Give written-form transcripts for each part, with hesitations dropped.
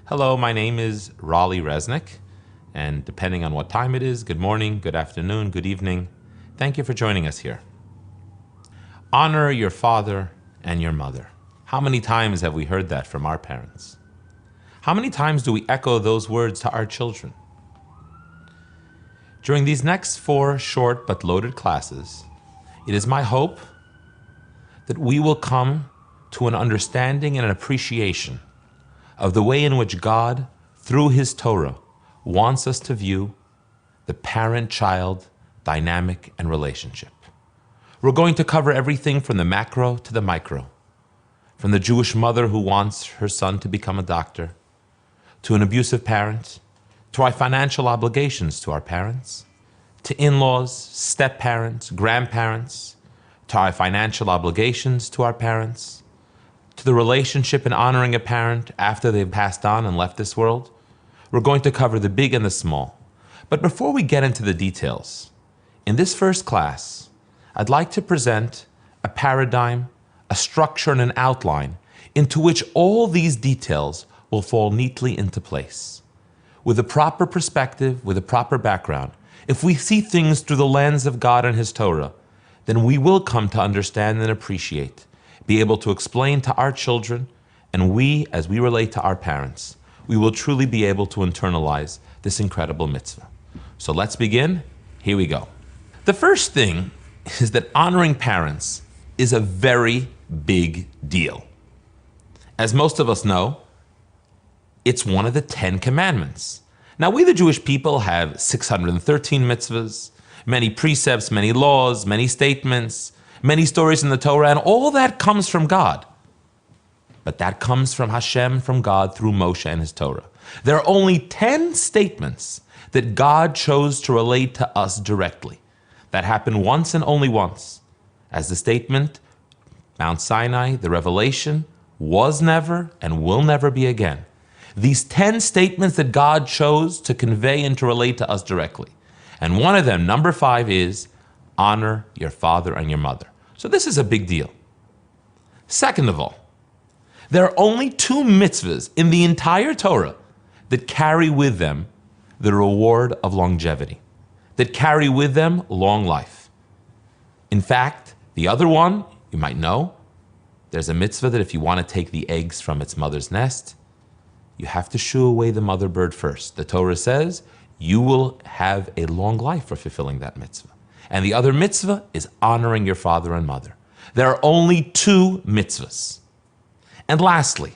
Hello, my name is Raleigh Resnick, and depending on what time it is, good morning, good afternoon, good evening. Thank you for joining us here. Honor your father and your mother. How many times have we heard that from our parents? How many times do we echo those words to our children? During these next 4 short but loaded classes, it is my hope that we will come to an understanding and an appreciation of the way in which God, through His Torah, wants us to view the parent-child dynamic and relationship. We're going to cover everything from the macro to the micro, from the Jewish mother who wants her son to become a doctor, to an abusive parent, to our financial obligations to our parents, to in-laws, step-parents, grandparents, to our financial obligations to our parents, to the relationship in honoring a parent after they've passed on and left this world. We're going to cover the big and the small. But before we get into the details, in this first class, I'd like to present a paradigm, a structure, and an outline into which all these details will fall neatly into place. With a proper perspective, with a proper background, if we see things through the lens of God and His Torah, then we will come to understand and appreciate, be able to explain to our children, and we, as we relate to our parents, we will truly be able to internalize this incredible mitzvah. So let's begin. Here we go. The first thing is that honoring parents is a very big deal. As most of us know, it's one of the 10 commandments. Now, we the Jewish people have 613 mitzvahs, many precepts, many laws, many statements, many stories in the Torah, and all that comes from God. But that comes from Hashem, from God, through Moshe and His Torah. There are only 10 statements that God chose to relate to us directly. That happened once and only once. As the statement, Mount Sinai, the revelation, was never and will never be again. These 10 statements that God chose to convey and to relate to us directly. And one of them, number 5, is honor your father and your mother. So this is a big deal. Second of all, there are only 2 mitzvahs in the entire Torah that carry with them the reward of longevity, that carry with them long life. In fact, the other one, you might know, there's a mitzvah that if you want to take the eggs from its mother's nest, you have to shoo away the mother bird first. The Torah says you will have a long life for fulfilling that mitzvah. And the other mitzvah is honoring your father and mother. There are only 2 mitzvahs. And lastly,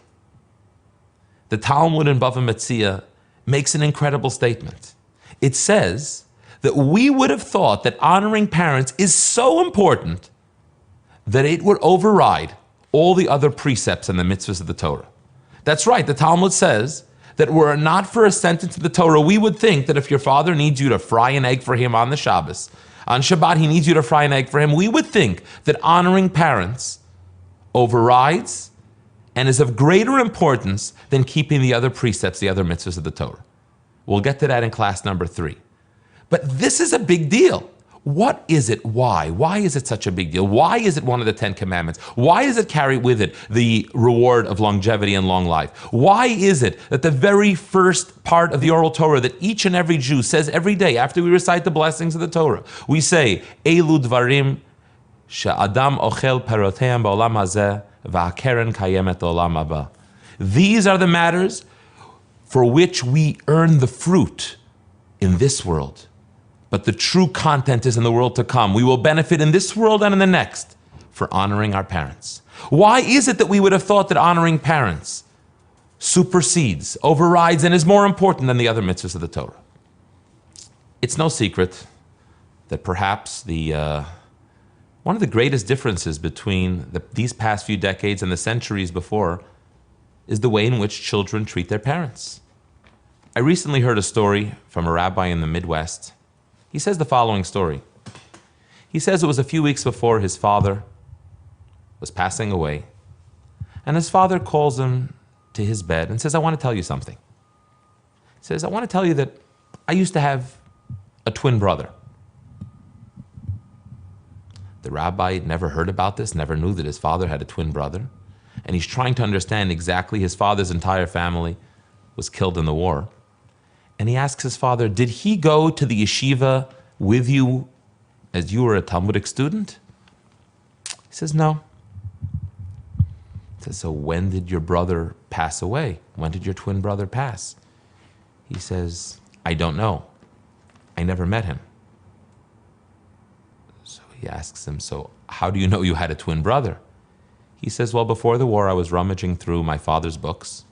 the Talmud in Bava Metzia makes an incredible statement. It says that we would have thought that honoring parents is so important that it would override all the other precepts and the mitzvahs of the Torah. That's right, the Talmud says that were it not for a sentence of the Torah, we would think that if your father needs you to fry an egg for him on the Shabbos, on Shabbat he needs you to fry an egg for him, we would think that honoring parents overrides and is of greater importance than keeping the other precepts, the other mitzvahs of the Torah. We'll get to that in class number 3. But this is a big deal. What is it? Why? Why is it such a big deal? Why is it one of the 10 commandments? Why does it carry with it the reward of longevity and long life? Why is it that the very first part of the oral Torah that each and every Jew says every day after we recite the blessings of the Torah, we say, Elu dvarim she'adam ochel peroteim ba'olam hazeh v'hakeren kayemet olam haba. These are the matters for which we earn the fruit in this world. But the true content is in the world to come. We will benefit in this world and in the next for honoring our parents. Why is it that we would have thought that honoring parents supersedes, overrides, and is more important than the other mitzvahs of the Torah? It's no secret that perhaps one of the greatest differences between these past few decades and the centuries before is the way in which children treat their parents. I recently heard a story from a rabbi in the Midwest. He says the following story. He says it was a few weeks before his father was passing away, and his father calls him to his bed and says, I want to tell you something. He says, I want to tell you that I used to have a twin brother. The rabbi never heard about this, never knew that his father had a twin brother, and he's trying to understand exactly his father's entire family. was killed in the war. And he asks his father, did he go to the yeshiva with you as you were a Talmudic student? He says, no. He says, so when did your brother pass away? When did your twin brother pass? He says, I don't know. I never met him. So he asks him, so how do you know you had a twin brother? He says, well, before the war, I was rummaging through my father's books,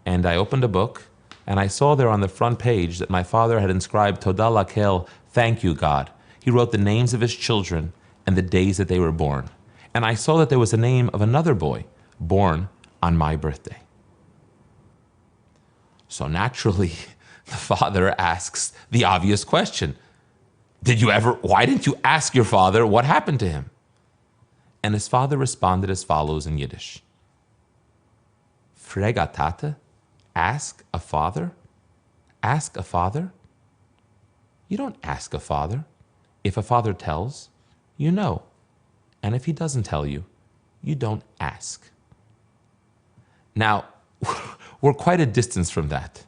and I opened a book, and I saw there on the front page that my father had inscribed Todah Lakel, thank you, God. He wrote the names of his children and the days that they were born. And I saw that there was a name of another boy born on my birthday. So naturally, the father asks the obvious question. Why didn't you ask your father what happened to him? And his father responded as follows in Yiddish. Frag a tate? Ask a father? Ask a father? You don't ask a father. If a father tells, you know. And if he doesn't tell you, you don't ask. Now, we're quite a distance from that.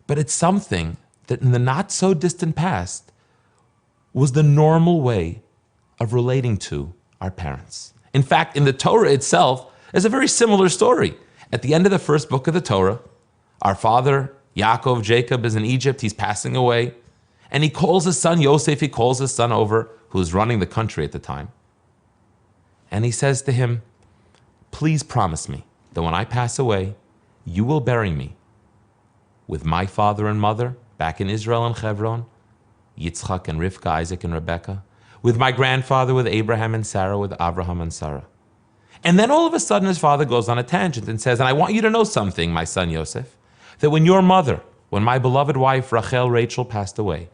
But it's something that in the not so distant past was the normal way of relating to our parents. In fact, in the Torah itself, there's a very similar story. At the end of the first book of the Torah, our father, Yaakov, Jacob, is in Egypt. He's passing away. And he calls his son Yosef, he calls his son over, who's running the country at the time. And he says to him, please promise me that when I pass away, you will bury me with my father and mother back in Israel and Hebron, Yitzchak and Rivka, Isaac and Rebekah, with my grandfather, with Abraham and Sarah, with Abraham and Sarah. And then all of a sudden his father goes on a tangent and says, and I want you to know something, my son Yosef, that when your mother, when my beloved wife Rachel passed away,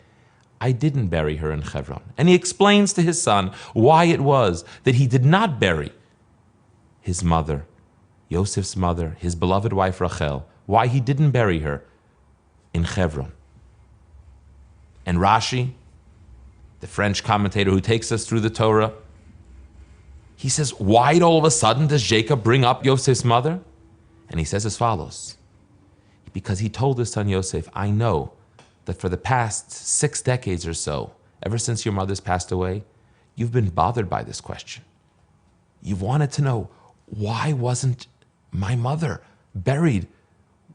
I didn't bury her in Hebron. And he explains to his son why it was that he did not bury his mother, Yosef's mother, his beloved wife Rachel, why he didn't bury her in Hebron. And Rashi, the French commentator who takes us through the Torah, he says, why all of a sudden does Jacob bring up Yosef's mother? And he says as follows, because he told his son Yosef, I know that for the past 6 decades or so, ever since your mother's passed away, you've been bothered by this question. You've wanted to know, why wasn't my mother buried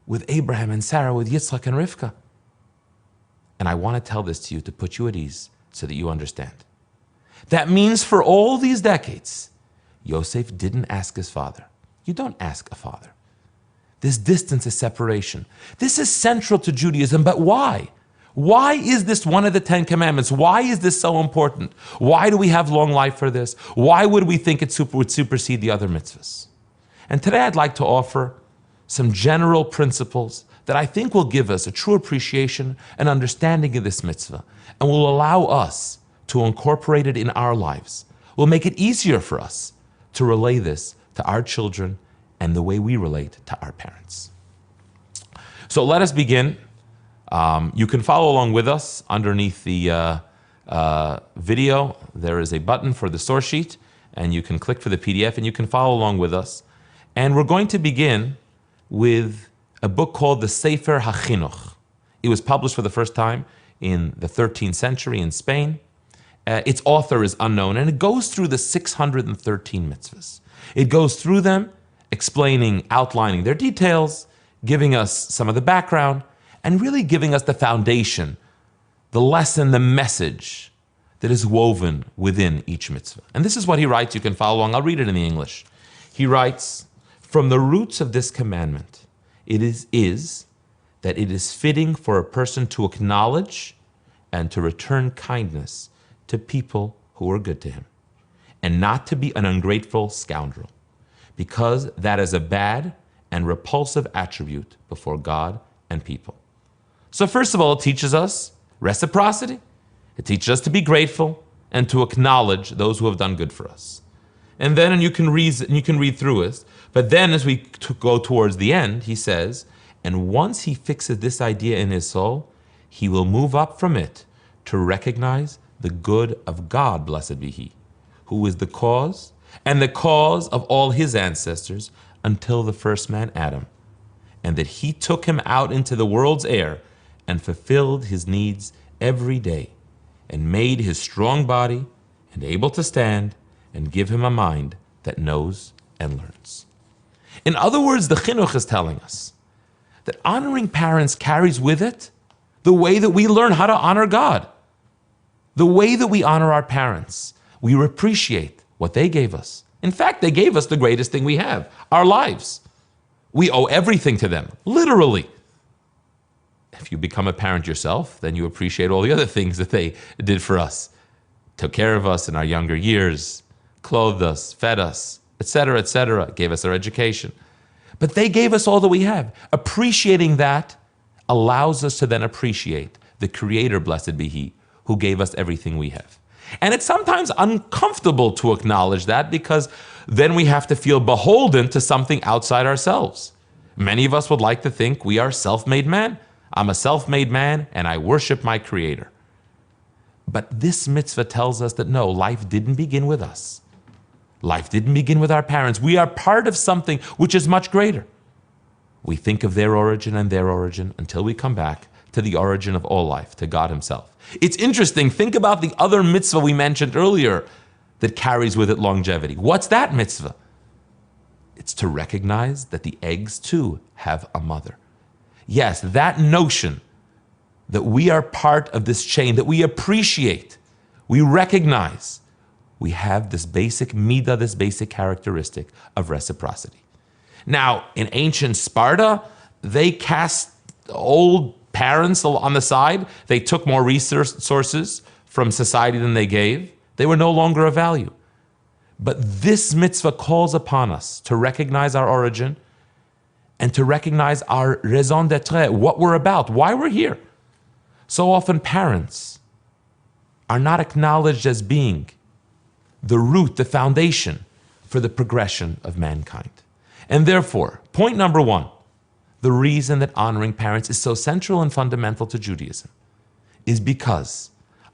with Abraham and Sarah, with Yitzchak and Rivka? And I want to tell this to you to put you at ease so that you understand. That means for all these decades, Yosef didn't ask his father. You don't ask a father. This distance is separation. This is central to Judaism, but why? Why is this one of the 10 commandments? Why is this so important? Why do we have long life for this? Why would we think it would supersede the other mitzvahs? And today I'd like to offer some general principles that I think will give us a true appreciation and understanding of this mitzvah and will allow us to incorporate it in our lives. Will make it easier for us to relay this to our children and the way we relate to our parents. So let us begin. You can follow along with us underneath the video. There is a button for the source sheet, and you can click for the PDF, and you can follow along with us. And we're going to begin with a book called the Sefer HaChinuch. It was published for the first time in the 13th century in Spain. Its author is unknown, and it goes through the 613 mitzvahs. It goes through them, explaining, outlining their details, giving us some of the background, and really giving us the foundation, the lesson, the message that is woven within each mitzvah. And this is what he writes. You can follow along. I'll read it in the English. He writes, from the roots of this commandment, it is that it is fitting for a person to acknowledge and to return kindness to people who are good to him, and not to be an ungrateful scoundrel, because that is a bad and repulsive attribute before God and people. So first of all, it teaches us reciprocity. It teaches us to be grateful and to acknowledge those who have done good for us. And then, and you can read through it, but then as we go towards the end, he says, and once he fixes this idea in his soul, he will move up from it to recognize the good of God, blessed be he, who is the cause and the cause of all his ancestors until the first man, Adam. and that he took him out into the world's air and fulfilled his needs every day, and made his strong body and able to stand, and give him a mind that knows and learns. In other words, the chinuch is telling us that honoring parents carries with it the way that we learn how to honor God. The way that we honor our parents, we appreciate what they gave us. In fact, they gave us the greatest thing we have, our lives. We owe everything to them, literally. If you become a parent yourself, then you appreciate all the other things that they did for us. Took care of us in our younger years, clothed us, fed us, etc., gave us our education. But they gave us all that we have. Appreciating that allows us to then appreciate the Creator, blessed be He, who gave us everything we have. And it's sometimes uncomfortable to acknowledge that, because then we have to feel beholden to something outside ourselves. Many of us would like to think we are self-made man. I'm a self-made man and I worship my Creator. But this mitzvah tells us that no, life didn't begin with us. Life didn't begin with our parents. We are part of something which is much greater. We think of their origin and their origin until we come back to the origin of all life, to God Himself. It's interesting, think about the other mitzvah we mentioned earlier that carries with it longevity. What's that mitzvah? It's to recognize that the eggs too have a mother. Yes, that notion that we are part of this chain, that we appreciate, we recognize, we have this basic midah, this basic characteristic of reciprocity. Now, in ancient Sparta, they cast old parents on the side. They took more resources from society than they gave. They were no longer of value. But this mitzvah calls upon us to recognize our origin and to recognize our raison d'être, what we're about, why we're here. So often parents are not acknowledged as being the root, the foundation for the progression of mankind. And therefore, point number one, the reason that honoring parents is so central and fundamental to Judaism is because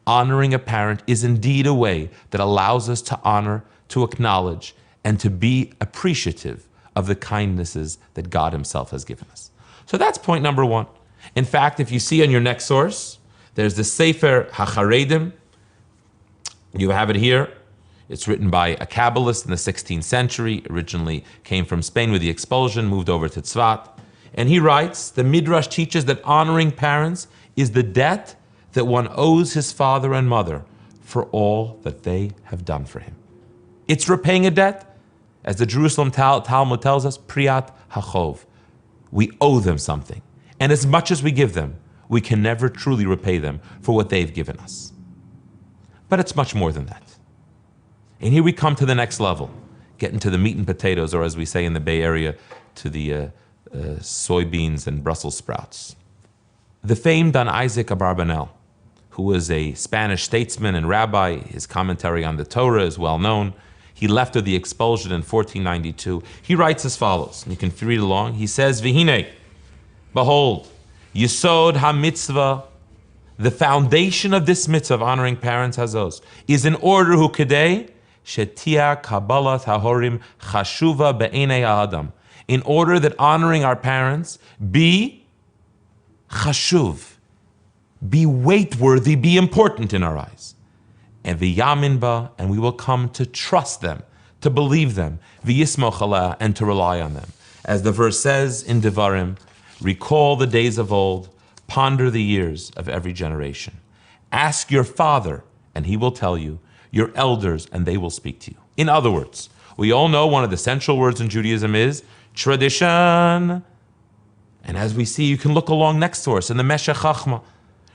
honoring a parent is indeed a way that allows us to honor, to acknowledge, and to be appreciative of the kindnesses that God Himself has given us. So that's point number one. In fact, if you see on your next source, there's the Sefer HaCharedim. You have it here. It's written by a Kabbalist in the 16th century, originally came from Spain with the expulsion, moved over to Tzfat. And he writes, the Midrash teaches that honoring parents is the debt that one owes his father and mother for all that they have done for him. It's repaying a debt. As the Jerusalem Talmud tells us, Priyat HaChov. We owe them something. And as much as we give them, we can never truly repay them for what they've given us. But it's much more than that. And here we come to the next level, getting to the meat and potatoes, or as we say in the Bay Area, to the soybeans and Brussels sprouts. The famed Don Isaac Abarbanel, who was a Spanish statesman and rabbi, his commentary on the Torah is well known. He left of the expulsion in 1492. He writes as follows, and you can read along. He says, V'hinei, behold, Yesod HaMitzvah, the foundation of this mitzvah of honoring parents, hazos, is in order hu kedei shetia kabbalat hahorim chashuva be'enei ha'adam, in order that honoring our parents be chashuv, be weight-worthy, be important in our eyes. And v'yamin ba, and we will come to trust them, to believe them, v'yismoch aleh, and to rely on them. As the verse says in Devarim, recall the days of old, ponder the years of every generation. Ask your father, and he will tell you, your elders, and they will speak to you. In other words, we all know one of the central words in Judaism is tradition. And as we see, you can look along next source in the Meshech Chachma,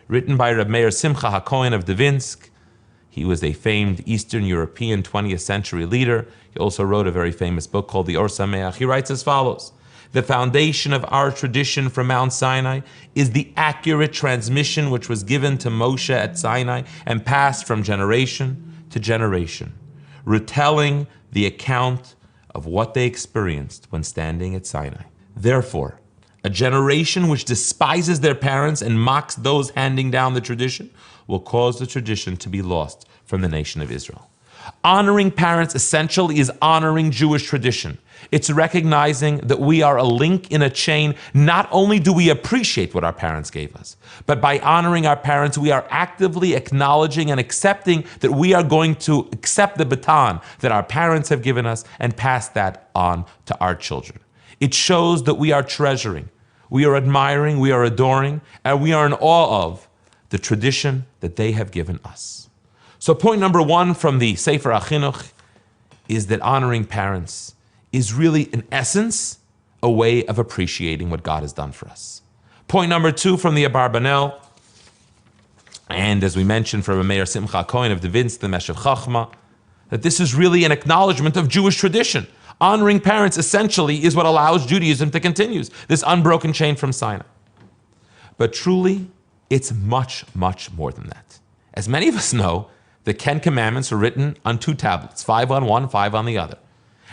written by Reb Meir Simcha HaKohen of Dvinsk. He was a famed Eastern European 20th century leader. He also wrote a very famous book called the Or Sameach. He writes as follows, the foundation of our tradition from Mount Sinai is the accurate transmission which was given to Moshe at Sinai and passed from generation to generation, retelling the account of what they experienced when standing at Sinai. Therefore, a generation which despises their parents and mocks those handing down the tradition will cause the tradition to be lost from the nation of Israel. Honoring parents essentially is honoring Jewish tradition. It's recognizing that we are a link in a chain. Not only do we appreciate what our parents gave us, but by honoring our parents, we are actively acknowledging and accepting that we are going to accept the baton that our parents have given us and pass that on to our children. It shows that we are treasuring, we are admiring, we are adoring, and we are in awe of the tradition that they have given us. So point number one from the Sefer HaChinuch is that honoring parents is really, in essence, a way of appreciating what God has done for us. Point number two from the Abarbanel, and as we mentioned from Meir Simcha Cohen of Devinsk, the Meshav Chachma, that this is really an acknowledgement of Jewish tradition. Honoring parents essentially is what allows Judaism to continue, this unbroken chain from Sinai. But truly, it's much, much more than that. As many of us know, the 10 Commandments are written on 2 tablets, 5 on one, 5 on the other.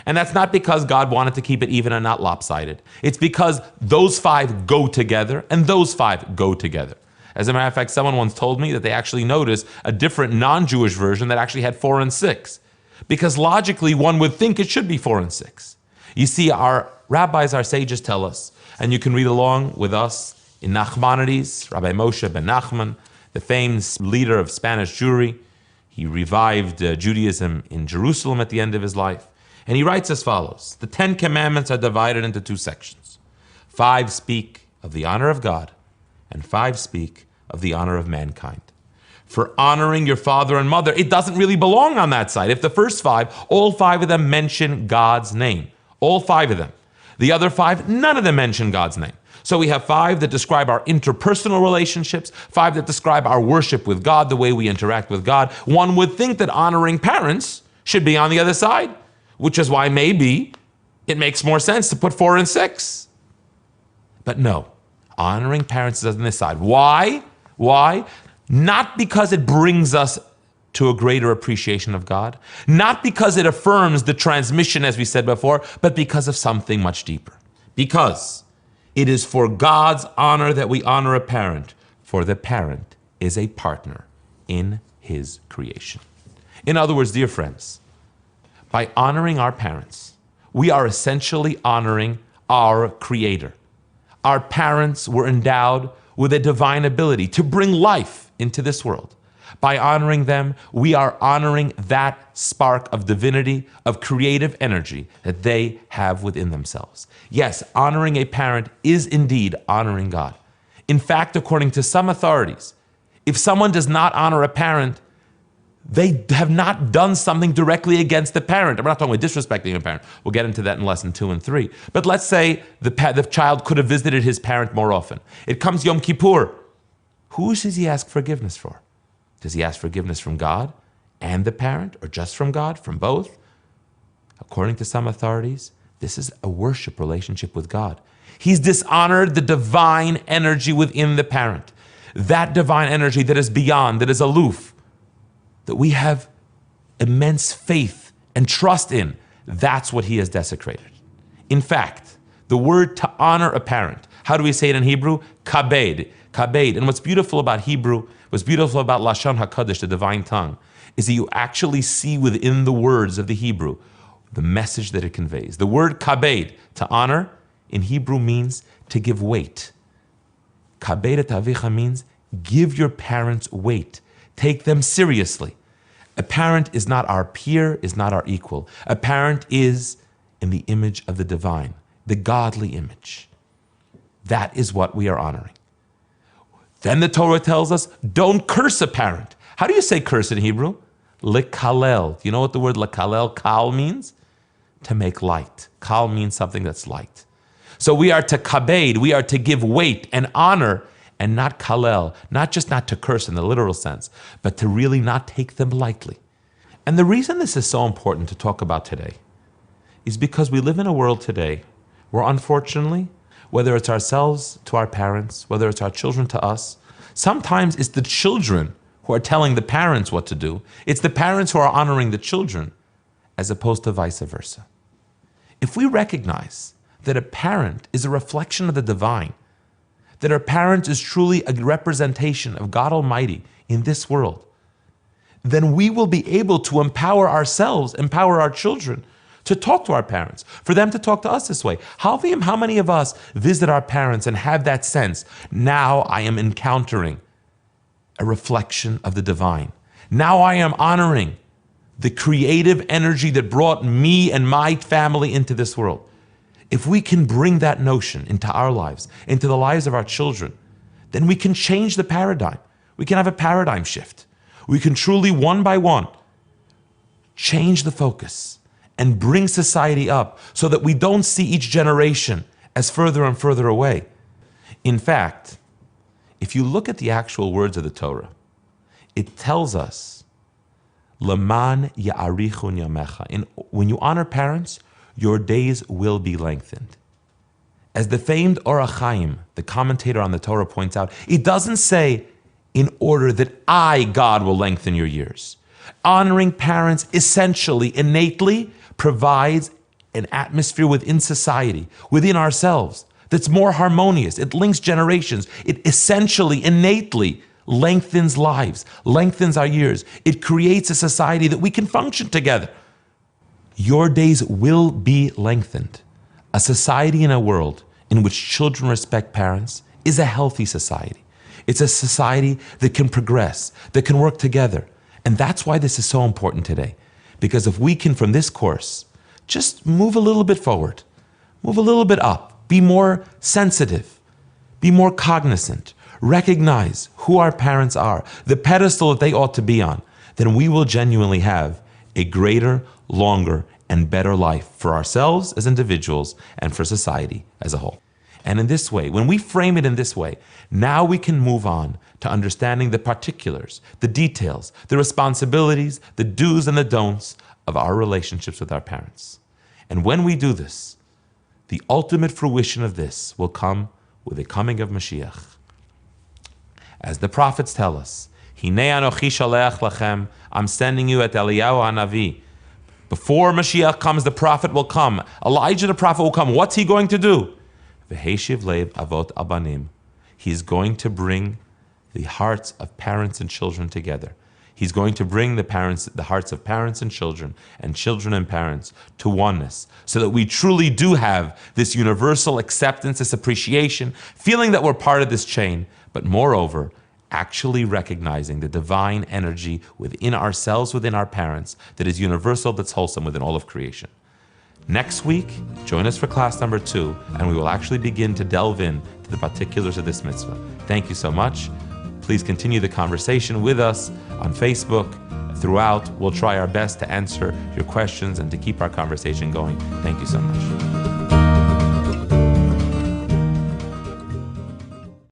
And that's not because God wanted to keep it even and not lopsided. It's because those 5 go together and those 5 go together. As a matter of fact, someone once told me that they actually noticed a different non-Jewish version that actually had 4 and 6. Because logically, one would think it should be 4 and 6. You see, our rabbis, our sages tell us, and you can read along with us in Nachmanides, Rabbi Moshe ben Nachman, the famous leader of Spanish Jewry. He revived Judaism in Jerusalem at the end of his life. And he writes as follows: the 10 Commandments are divided into 2 sections. 5 speak of the honor of God, and 5 speak of the honor of mankind. For honoring your father and mother, it doesn't really belong on that side. If the first 5, all 5 of them mention God's name. All 5 of them. The other 5, none of them mention God's name. So we have 5 that describe our interpersonal relationships, 5 that describe our worship with God, the way we interact with God. One would think that honoring parents should be on the other side, which is why maybe it makes more sense to put 4 and 6. But no, honoring parents is on this side. Why? Why? Not because it brings us to a greater appreciation of God, not because it affirms the transmission, as we said before, but because of something much deeper. Because it is for God's honor that we honor a parent, for the parent is a partner in his creation. In other words, dear friends, by honoring our parents, we are essentially honoring our Creator. Our parents were endowed with a divine ability to bring life into this world. By honoring them, we are honoring that spark of divinity, of creative energy that they have within themselves. Yes, honoring a parent is indeed honoring God. In fact, according to some authorities, if someone does not honor a parent, they have not done something directly against the parent. I'm not talking about disrespecting a parent. We'll get into that in lesson 2 and 3. But let's say the child could have visited his parent more often. It comes Yom Kippur. Who does he ask forgiveness for? Does he ask forgiveness from God and the parent, or just from God, from both? According to some authorities, this is a worship relationship with God. He's dishonored the divine energy within the parent. That divine energy that is beyond, that is aloof, that we have immense faith and trust in, that's what he has desecrated. In fact, the word to honor a parent, how do we say it in Hebrew? Kabed. Kabed. And what's beautiful about Hebrew, what's beautiful about Lashon HaKadosh, the divine tongue, is that you actually see within the words of the Hebrew the message that it conveys. The word kabed, to honor, in Hebrew means to give weight. Kabed et avicha means give your parents weight. Take them seriously. A parent is not our peer, is not our equal. A parent is in the image of the divine, the godly image. That is what we are honoring. Then the Torah tells us, don't curse a parent. How do you say curse in Hebrew? Lekalel. Do you know what the word lekalel, kal, means? To make light. Kal means something that's light. So we are to kabed, we are to give weight and honor, and not kalel, not just not to curse in the literal sense, but to really not take them lightly. And the reason this is so important to talk about today is because we live in a world today where, unfortunately, whether it's ourselves to our parents, whether it's our children to us, sometimes it's the children who are telling the parents what to do. It's the parents who are honoring the children, as opposed to vice versa. If we recognize that a parent is a reflection of the divine, that a parent is truly a representation of God Almighty in this world, then we will be able to empower ourselves, empower our children to talk to our parents, for them to talk to us this way. How many of us visit our parents and have that sense, now I am encountering a reflection of the divine. Now I am honoring the creative energy that brought me and my family into this world. If we can bring that notion into our lives, into the lives of our children, then we can change the paradigm. We can have a paradigm shift. We can truly, one by one, change the focus and bring society up so that we don't see each generation as further and further away. In fact, if you look at the actual words of the Torah, it tells us, Leman ya'arichun yamecha. When you honor parents, your days will be lengthened. As the famed Or HaChaim, the commentator on the Torah, points out, it doesn't say, in order that I, God, will lengthen your years. Honoring parents essentially, innately, provides an atmosphere within society, within ourselves, that's more harmonious. It links generations. It essentially, innately lengthens lives, lengthens our years. It creates a society that we can function together. Your days will be lengthened. A society and a world in which children respect parents is a healthy society. It's a society that can progress, that can work together. And that's why this is so important today. Because if we can, from this course, just move a little bit forward, move a little bit up, be more sensitive, be more cognizant, recognize who our parents are, the pedestal that they ought to be on, then we will genuinely have a greater, longer, and better life for ourselves as individuals and for society as a whole. And in this way, when we frame it in this way, now we can move on to understanding the particulars, the details, the responsibilities, the do's and the don'ts of our relationships with our parents. And when we do this, the ultimate fruition of this will come with the coming of Mashiach. As the prophets tell us, Hinei anochi shaleach lachem, I'm sending you at Eliyahu Hanavi. Before Mashiach comes, the prophet will come. Elijah the prophet will come. What's he going to do? V'heshiv lev avot abanim. He's going to bring the hearts of parents and children together. He's going to bring the hearts of parents and children and parents to oneness, so that we truly do have this universal acceptance, this appreciation, feeling that we're part of this chain, but moreover, actually recognizing the divine energy within ourselves, within our parents, that is universal, that's wholesome within all of creation. Next week, join us for class number 2, and we will actually begin to delve in to the particulars of this mitzvah. Thank you so much. Please continue the conversation with us on Facebook. Throughout, we'll try our best to answer your questions and to keep our conversation going. Thank you so much.